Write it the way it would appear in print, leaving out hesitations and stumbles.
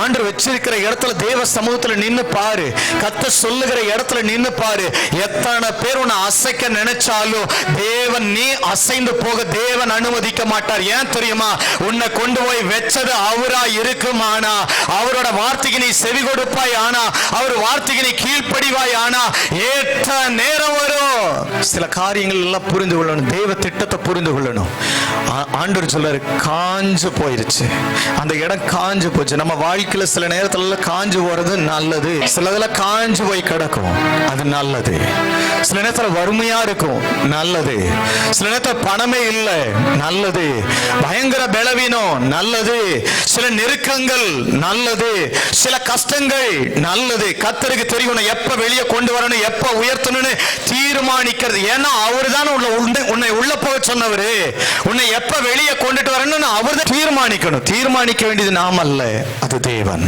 ஆண்டவர் வச்சிருக்கிற இடத்துல தேவ சமூகத்துல நின்னு பாரு. கர்த்தர் சொல்லுகிற இடத்துல நின்னு பாரு. எத்தனை பேர் உன்னை அசைக்க நினைச்சாலும் தேவன், நீ அசைந்து போக தேவன் அனுமதிக்க மாட்டார். ஏன் தெரியுமா? உன்னை கொண்டு போய் வச்சது அவரா இருக்குமானா, அவரோட வார்த்தைக்கு நீ செவி கொடுப்பாய் ஆனா, அவர் வார்த்தைக்கு நீ கீழ்ப்படிவாய் ஆனா, ஏற்ற நேரம் வரும். சில காரியங்கள் எல்லாம் புரிந்து கொள்ளணும், தேவ திட்டத்தை புரிந்து கொள்ளணும். ஆண்டவர் சொல்றாரு, காஞ்சு போயிருச்சு, அந்த இடம் காஞ்சு போச்சு. நம்ம வாழ்க்கையில சில நேரத்துல காஞ்சு போறது நல்லது, சிலதுல காஞ்சு போய் கிடக்கும், அது நல்லது. சில நேரத்துல வறுமையா இருக்கும், நல்லது. சில நேரத்துல பணமே இல்லை, நல்லது. பயங்கர பலவீனம், நல்லது. சில நெருக்கங்கள், நல்லது. சில கஷ்டங்கள், நல்லது. கர்த்தருக்கு தெரியும் உன்னை எப்ப வெளியே கொண்டு வரணும், எப்ப உயர்த்தணும்னு தீர்மானிக்கிறது. ஏன்னா அவரு தான் உன்னை உள்ள போக சொன்னவரு. உன்னை எப்ப வெளியே கொண்டுட்டு வரணும்னு அவர் தான் தீர்மானிக்கணும். தீர்மானிக்க வேண்டியது நாம் அல்ல, அது தேவன்.